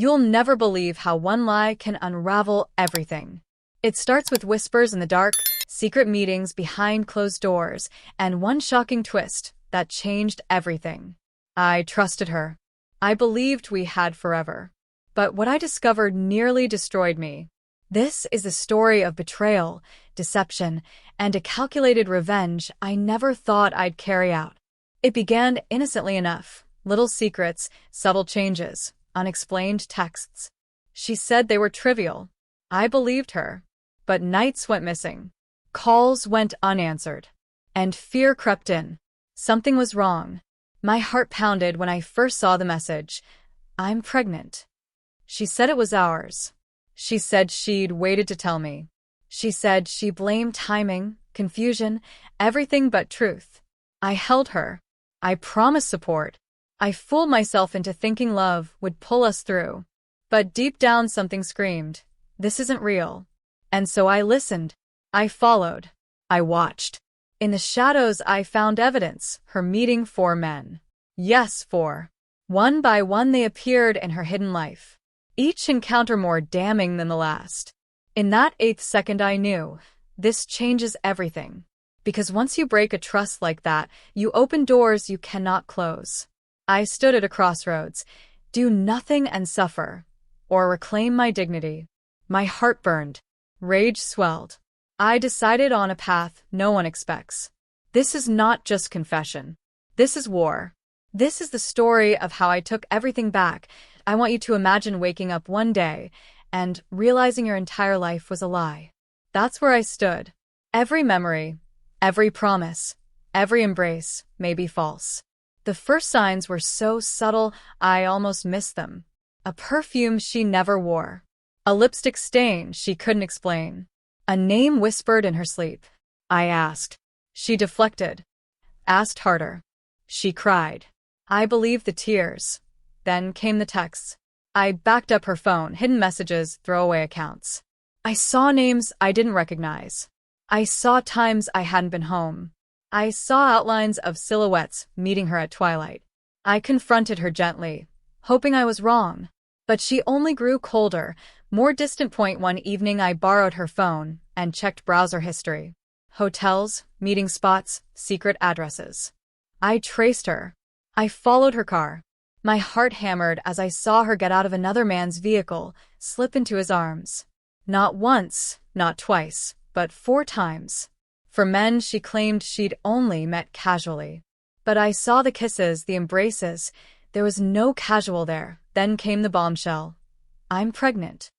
You'll never believe how one lie can unravel everything. It starts with whispers in the dark, secret meetings behind closed doors, and one shocking twist that changed everything. I trusted her. I believed we had forever. But what I discovered nearly destroyed me. This is a story of betrayal, deception, and a calculated revenge I never thought I'd carry out. It began innocently enough. Little secrets, subtle changes, unexplained texts. She said they were trivial. I believed her. But nights went missing. Calls went unanswered. And fear crept in. Something was wrong. My heart pounded when I first saw the message. I'm pregnant. She said it was ours. She said she'd waited to tell me. She said she blamed timing, confusion, everything but truth. I held her. I promised support. I fooled myself into thinking love would pull us through. But deep down something screamed, this isn't real. And so I listened. I followed. I watched. In the shadows I found evidence, her meeting 4 men. Yes, 4. One by one they appeared in her hidden life. Each encounter more damning than the last. In that 8th second I knew, this changes everything. Because once you break a trust like that, you open doors you cannot close. I stood at a crossroads. Do nothing and suffer. Or reclaim my dignity. My heart burned. Rage swelled. I decided on a path no one expects. This is not just confession. This is war. This is the story of how I took everything back. I want you to imagine waking up one day and realizing your entire life was a lie. That's where I stood. Every memory, every promise, every embrace may be false. The first signs were so subtle I almost missed them. A perfume she never wore. A lipstick stain she couldn't explain. A name whispered in her sleep. I asked. She deflected. Asked harder. She cried. I believed the tears. Then came the texts. I backed up her phone, hidden messages, throwaway accounts. I saw names I didn't recognize. I saw times I hadn't been home. I saw outlines of silhouettes meeting her at twilight. I confronted her gently, hoping I was wrong. But she only grew colder, more distant. One evening I borrowed her phone and checked browser history. Hotels, meeting spots, secret addresses. I traced her. I followed her car. My heart hammered as I saw her get out of another man's vehicle, slip into his arms. Not once, not twice, but 4 times. For men she claimed she'd only met casually. But I saw the kisses, the embraces. There was no casual there. Then came the bombshell. I'm pregnant.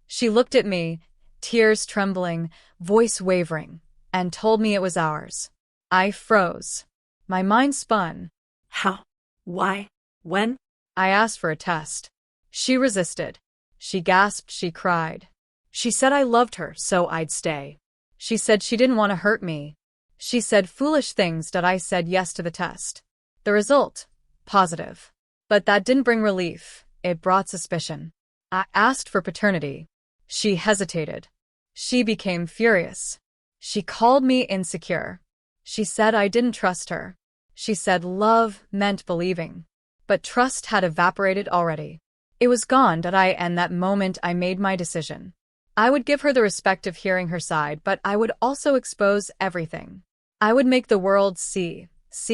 She looked at me, tears trembling, voice wavering, and told me it was ours. I froze. My mind spun. How? Why? When? I asked for a test. She resisted. She gasped, she cried. She said I loved her, so I'd stay. She said she didn't want to hurt me. She said foolish things that I said yes to the test. The result? Positive. But that didn't bring relief. It brought suspicion. I asked for paternity. She hesitated. She became furious. She called me insecure. She said I didn't trust her. She said love meant believing. But trust had evaporated already. It was gone. And that moment I made my decision. I would give her the respect of hearing her side, but I would also expose everything. I would make the world see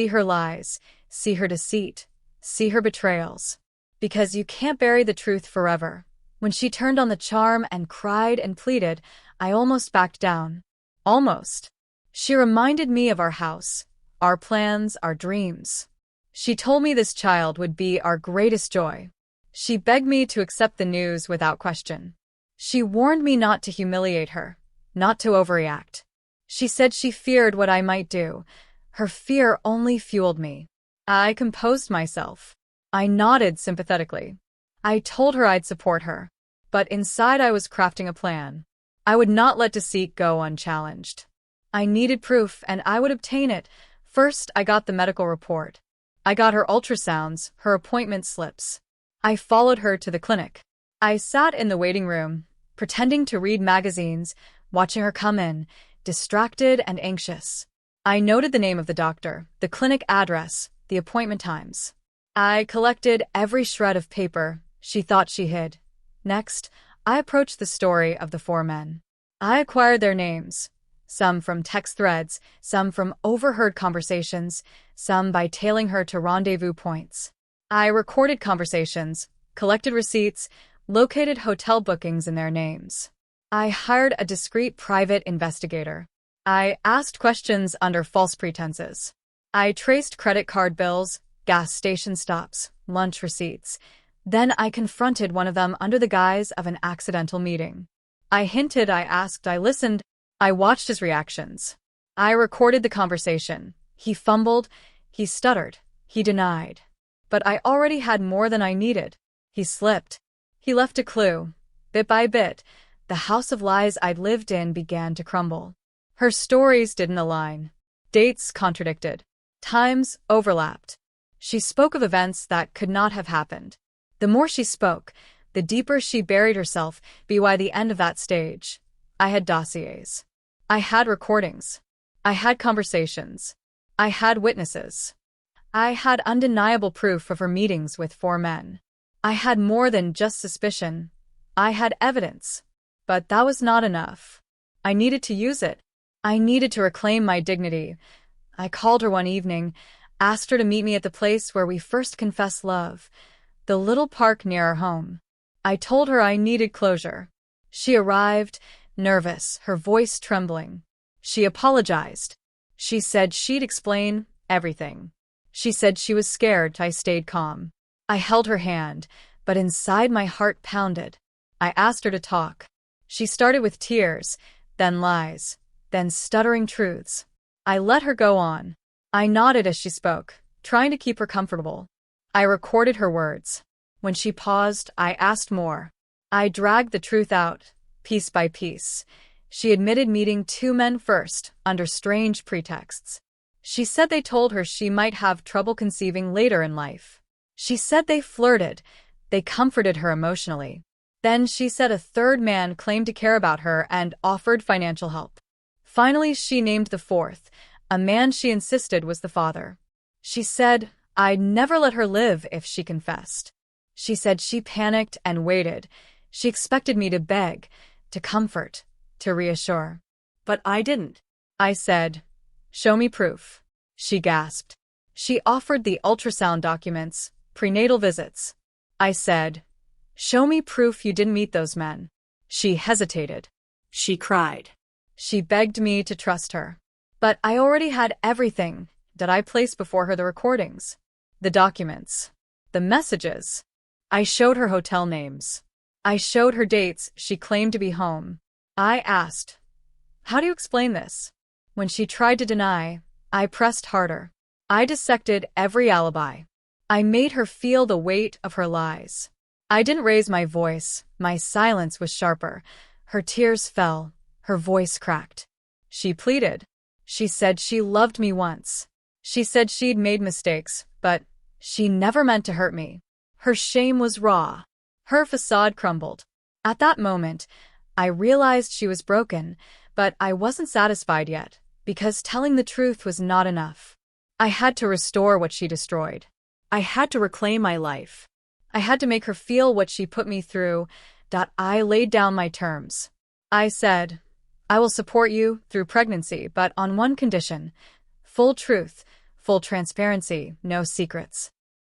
her lies, see her deceit, see her betrayals. Because you can't bury the truth forever. When she turned on the charm and cried and pleaded, I almost backed down. Almost. She reminded me of our house, our plans, our dreams. She told me this child would be our greatest joy. She begged me to accept the news without question. She warned me not to humiliate her, not to overreact. She said she feared what I might do. Her fear only fueled me. I composed myself. I nodded sympathetically. I told her I'd support her. But inside I was crafting a plan. I would not let deceit go unchallenged. I needed proof, and I would obtain it. First, I got the medical report. I got her ultrasounds, her appointment slips. I followed her to the clinic. I sat in the waiting room, pretending to read magazines, watching her come in, distracted and anxious. I noted the name of the doctor, the clinic address, the appointment times. I collected every shred of paper, She thought she hid. Next, I approached the story of the four men. I acquired their names, some from text threads, some from overheard conversations, some by tailing her to rendezvous points. I recorded conversations, collected receipts, located hotel bookings in their names. I hired a discreet private investigator. I asked questions under false pretenses. I traced credit card bills, gas station stops, lunch receipts. Then I confronted one of them under the guise of an accidental meeting. I hinted, I asked, I listened. I watched his reactions. I recorded the conversation. He fumbled, he stuttered, he denied. But I already had more than I needed. He slipped. He left a clue. Bit by bit, the house of lies I'd lived in began to crumble. Her stories didn't align. Dates contradicted. Times overlapped. She spoke of events that could not have happened. The more she spoke, the deeper she buried herself. By the end of that stage, I had dossiers. I had recordings. I had conversations. I had witnesses. I had undeniable proof of her meetings with four men. I had more than just suspicion. I had evidence. But that was not enough. I needed to use it. I needed to reclaim my dignity. I called her one evening, asked her to meet me at the place where we first confessed love, the little park near our home. I told her I needed closure. She arrived, nervous, her voice trembling. She apologized. She said she'd explain everything. She said she was scared. I stayed calm. I held her hand, but inside my heart pounded. I asked her to talk. She started with tears, then lies, then stuttering truths. I let her go on. I nodded as she spoke, trying to keep her comfortable. I recorded her words. When she paused, I asked more. I dragged the truth out, piece by piece. She admitted meeting two men first, under strange pretexts. She said they told her she might have trouble conceiving later in life. She said they flirted. They comforted her emotionally. Then she said a third man claimed to care about her and offered financial help. Finally, she named the fourth, a man she insisted was the father. She said I'd never let her live if she confessed. She said she panicked and waited. She expected me to beg, to comfort, to reassure. But I didn't. I said, "Show me proof." She gasped. She offered the ultrasound documents, prenatal visits. I said, "Show me proof you didn't meet those men." She hesitated. She cried. She begged me to trust her. But I already had everything. Did I place before her the recordings, the documents, the messages? I showed her hotel names. I showed her dates she claimed to be home. I asked, "How do you explain this?" When she tried to deny, I pressed harder. I dissected every alibi. I made her feel the weight of her lies. I didn't raise my voice. My silence was sharper. Her tears fell. Her voice cracked. She pleaded. She said she loved me once. She said she'd made mistakes, but she never meant to hurt me. Her shame was raw. Her facade crumbled. At that moment, I realized she was broken, but I wasn't satisfied yet, because telling the truth was not enough. I had to restore what she destroyed. I had to reclaim my life. I had to make her feel what she put me through. I laid down my terms. I said, "I will support you through pregnancy, but on one condition: full truth, full transparency, no secrets."